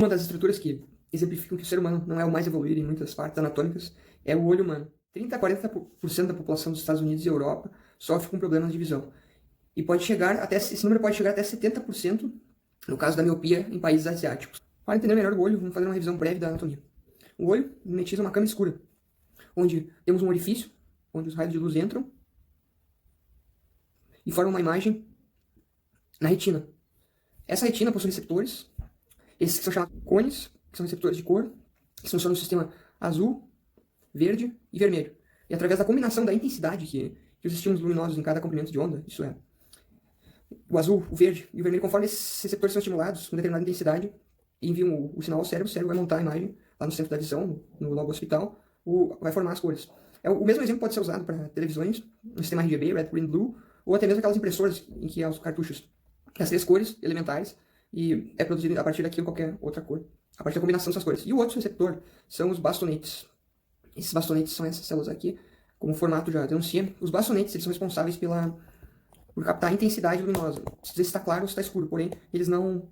Uma das estruturas que exemplificam que o ser humano não é o mais evoluído em muitas partes anatômicas é o olho humano. 30 a 40% da população dos Estados Unidos e Europa sofre com problemas de visão. E esse número pode chegar até 70% no caso da miopia em países asiáticos. Para entender melhor o olho, vamos fazer uma revisão breve da anatomia. O olho mimetiza uma câmara escura, onde temos um orifício, onde os raios de luz entram e formam uma imagem na retina. Essa retina possui receptores, esses que são chamados cones, que são receptores de cor, que funcionam no sistema azul, verde e vermelho. E através da combinação da intensidade que os estímulos luminosos em cada comprimento de onda, isso é, o azul, o verde e o vermelho, conforme esses receptores são estimulados com determinada intensidade e enviam o sinal ao cérebro, o cérebro vai montar a imagem lá no centro da visão, no lobo occipital, vai formar as cores. O mesmo exemplo pode ser usado para televisões, no sistema RGB, Red, Green, Blue, ou até mesmo aquelas impressoras em que há os cartuchos, as três cores elementares, e é produzido a partir daquilo qualquer outra cor, a partir da combinação dessas cores. E o outro receptor são os bastonetes. Esses bastonetes são essas células aqui, como o formato já denuncia. Os bastonetes eles são responsáveis por captar a intensidade luminosa. Se está claro ou se está escuro, porém eles não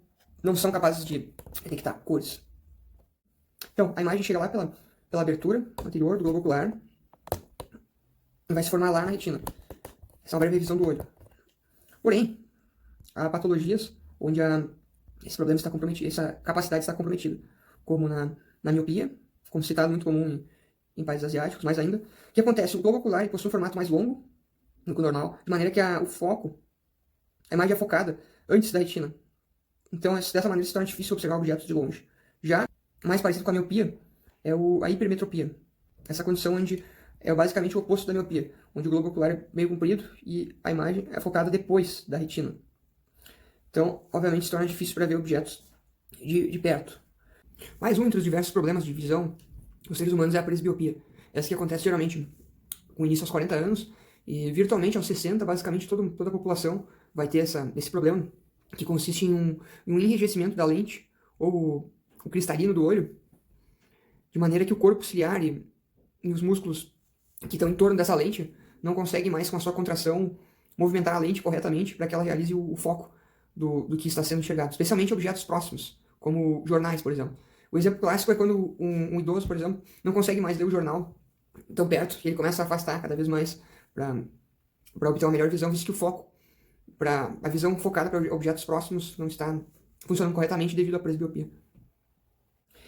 são capazes de detectar cores. Então, a imagem chega lá pela abertura anterior do globo ocular e vai se formar lá na retina. Essa é uma breve revisão do olho. Porém, há patologias onde esse problema está comprometido, essa capacidade está comprometida, como na miopia, como citado, muito comum em países asiáticos, mais ainda. O que acontece? O globo ocular possui um formato mais longo do que o normal, de maneira que a imagem é focada antes da retina. Então, dessa maneira, se torna difícil observar objetos de longe. Já mais parecido com a miopia é a hipermetropia. Essa condição onde é basicamente o oposto da miopia, onde o globo ocular é meio comprido e a imagem é focada depois da retina. Então, obviamente, se torna difícil para ver objetos de perto. Mais um entre os diversos problemas de visão dos seres humanos é a presbiopia. Essa que acontece geralmente com início aos 40 anos e virtualmente aos 60, basicamente toda a população vai ter esse problema, que consiste em um enrijecimento da lente ou o cristalino do olho, de maneira que o corpo ciliar e os músculos que estão em torno dessa lente não conseguem mais, com a sua contração, movimentar a lente corretamente para que ela realize o foco do que está sendo enxergado, especialmente objetos próximos, como jornais, por exemplo. O exemplo clássico é quando um idoso, por exemplo, não consegue mais ler o jornal tão perto, e ele começa a afastar cada vez mais para obter uma melhor visão, visto que o foco, a visão focada para objetos próximos não está funcionando corretamente devido à presbiopia.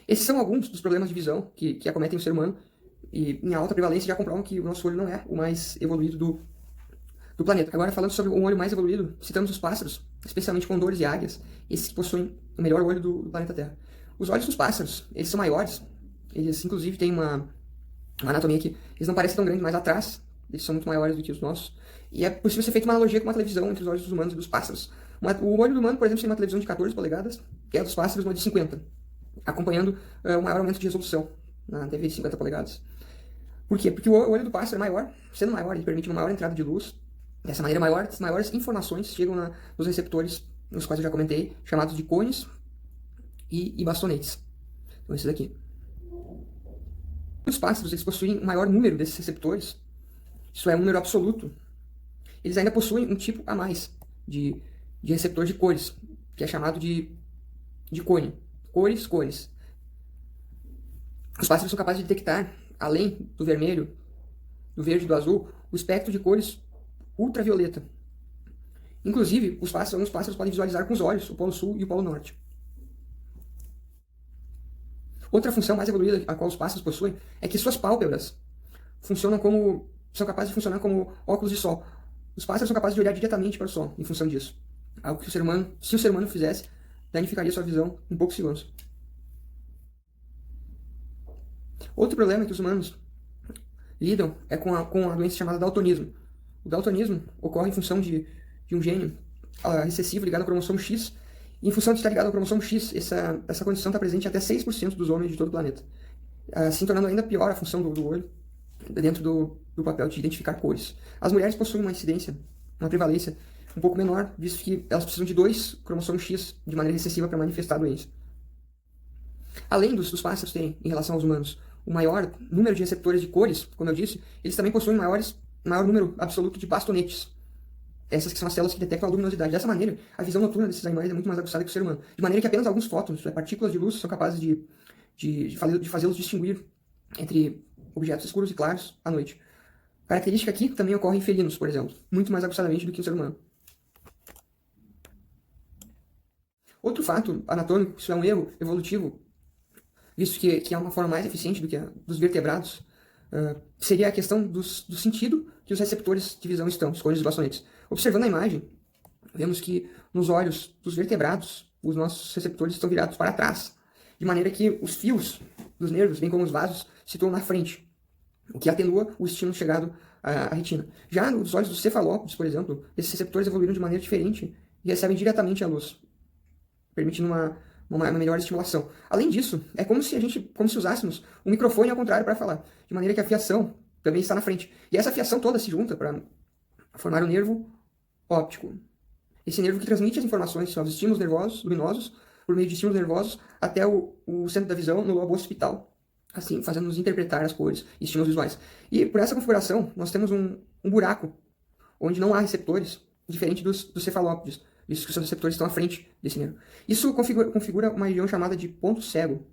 Esses são alguns dos problemas de visão que acometem o ser humano, e em alta prevalência já comprovam que o nosso olho não é o mais evoluído do planeta. Agora, falando sobre um olho mais evoluído, citamos os pássaros, especialmente condores e águias, esses que possuem o melhor olho do planeta Terra. Os olhos dos pássaros, eles são maiores, eles inclusive têm uma anatomia que eles não parecem tão grandes, mas atrás eles são muito maiores do que os nossos. E é possível ser feita uma analogia com uma televisão entre os olhos dos humanos e dos pássaros. O olho do humano, por exemplo, tem uma televisão de 14 polegadas, e a dos pássaros uma de 50, acompanhando o maior aumento de resolução na TV de 50 polegadas. Por quê? Porque o olho do pássaro é maior, sendo maior, ele permite uma maior entrada de luz. Dessa maneira, maiores informações chegam nos receptores, nos quais eu já comentei, chamados de cones e bastonetes. Então, esses aqui. Os pássaros eles possuem um maior número desses receptores, isso é, um número absoluto. Eles ainda possuem um tipo a mais de receptor de cores, que é chamado de cone. Cores. Os pássaros são capazes de detectar, além do vermelho, do verde e do azul, o espectro de cores ultravioleta. Inclusive, alguns pássaros podem visualizar com os olhos o Polo Sul e o Polo Norte. Outra função mais evoluída a qual os pássaros possuem é que suas pálpebras são capazes de funcionar como óculos de sol. Os pássaros são capazes de olhar diretamente para o sol em função disso. Algo que se o ser humano fizesse, danificaria sua visão em poucos segundos. Outro problema que os humanos lidam é com a doença chamada daltonismo. O daltonismo ocorre em função de um gene recessivo ligado ao cromossomo X. E em função de estar ligado ao cromossomo X, essa condição está presente em até 6% dos homens de todo o planeta. Assim, tornando ainda pior a função do olho dentro do papel de identificar cores. As mulheres possuem uma prevalência um pouco menor, visto que elas precisam de 2 cromossomos X de maneira recessiva para manifestar a doença. Além dos pássaros terem, em relação aos humanos, o maior número de receptores de cores, como eu disse, eles também possuem maior número absoluto de bastonetes. essas que são as células que detectam a luminosidade. Dessa maneira, a visão noturna desses animais é muito mais aguçada que o ser humano. De maneira que apenas alguns fótons, partículas de luz, são capazes de fazê-los distinguir entre objetos escuros e claros à noite. Característica aqui também ocorre em felinos, por exemplo, muito mais aguçadamente do que o ser humano. Outro fato anatômico, isso é um erro evolutivo, visto que é uma forma mais eficiente do que a dos vertebrados, seria a questão do sentido que os receptores de visão estão, os cones dos bastonetes. Observando a imagem, vemos que nos olhos dos vertebrados, os nossos receptores estão virados para trás, de maneira que os fios dos nervos, bem como os vasos, se situam na frente, o que atenua o estímulo chegado à retina. Já nos olhos dos cefalópodes, por exemplo, esses receptores evoluíram de maneira diferente e recebem diretamente a luz, permitindo uma melhor estimulação. Além disso, é como se usássemos um microfone ao contrário para falar, de maneira que a fiação também está na frente. E essa fiação toda se junta para formar o nervo óptico. Esse nervo que transmite as informações aos estímulos nervosos, luminosos, por meio de estímulos nervosos, até o centro da visão no lobo occipital, assim, fazendo-nos interpretar as cores e estímulos visuais. E por essa configuração, nós temos um buraco, onde não há receptores, diferente dos cefalópodes, visto que os receptores estão à frente desse nervo. Isso configura uma região chamada de ponto cego.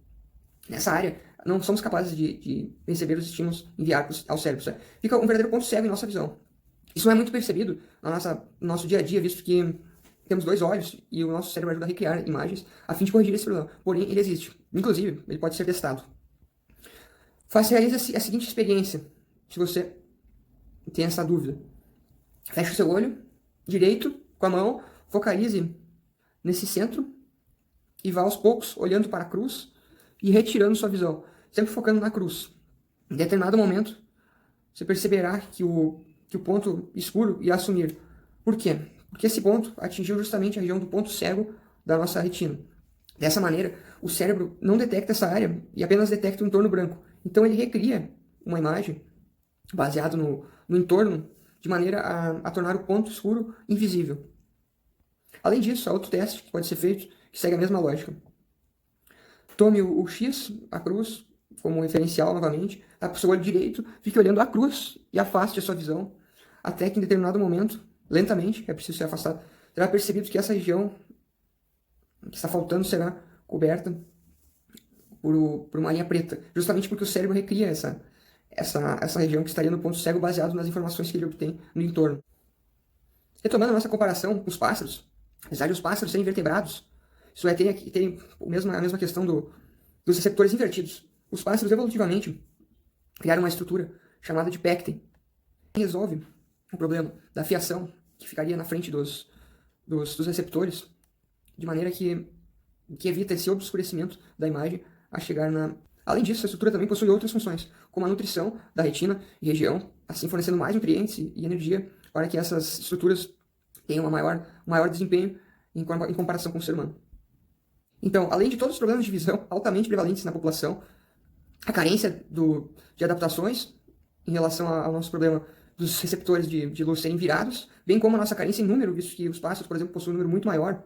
Nessa área, não somos capazes de receber os estímulos enviados ao cérebro. Certo? Fica um verdadeiro ponto cego em nossa visão. Isso não é muito percebido no nosso dia a dia, visto que temos 2 olhos e o nosso cérebro ajuda a recriar imagens a fim de corrigir esse problema. Porém, ele existe. Inclusive, ele pode ser testado. Realize a seguinte experiência, se você tem essa dúvida. Feche o seu olho direito com a mão, focalize nesse centro e vá aos poucos olhando para a cruz e retirando sua visão, sempre focando na cruz. Em determinado momento, você perceberá que o ponto escuro irá sumir. Por quê? Porque esse ponto atingiu justamente a região do ponto cego da nossa retina. Dessa maneira, o cérebro não detecta essa área e apenas detecta o entorno branco. Então ele recria uma imagem baseada no entorno de maneira a tornar o ponto escuro invisível. Além disso, há outro teste que pode ser feito que segue a mesma lógica. Tome o X, a cruz, como referencial novamente, para o seu olho direito, fique olhando a cruz e afaste a sua visão, até que em determinado momento, lentamente, é preciso ser afastado, terá percebido que essa região que está faltando será coberta por uma linha preta, justamente porque o cérebro recria essa região que estaria no ponto cego baseado nas informações que ele obtém no entorno. Retomando a nossa comparação com os pássaros, apesar de os pássaros serem vertebrados, isso é, tem a mesma questão dos receptores invertidos. Os pássaros evolutivamente criaram uma estrutura chamada de pecten, que resolve o problema da fiação que ficaria na frente dos receptores, de maneira que evita esse obscurecimento da imagem a chegar na... Além disso, a estrutura também possui outras funções, como a nutrição da retina e região, assim fornecendo mais nutrientes e energia para que essas estruturas tenham um maior desempenho em comparação com o ser humano. Então, além de todos os problemas de visão altamente prevalentes na população, a carência de adaptações em relação ao nosso problema dos receptores de luz serem virados, bem como a nossa carência em número, visto que os pássaros, por exemplo, possuem um número muito maior.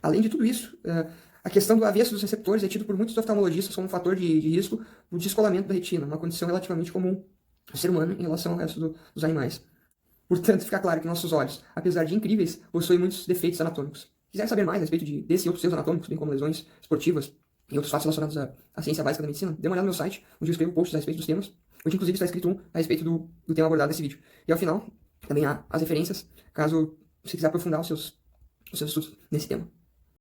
Além de tudo isso, a questão do avesso dos receptores é tido por muitos oftalmologistas como um fator de risco do descolamento da retina, uma condição relativamente comum ao ser humano em relação ao resto dos animais. Portanto, fica claro que nossos olhos, apesar de incríveis, possuem muitos defeitos anatômicos. Se quiser saber mais a respeito desse e outros seus anatômicos, bem como lesões esportivas e outros fatos relacionados à ciência básica da medicina, dê uma olhada no meu site, onde eu escrevo posts a respeito dos temas, onde inclusive está escrito um a respeito do tema abordado nesse vídeo. E ao final, também há as referências, caso você quiser aprofundar os seus estudos nesse tema.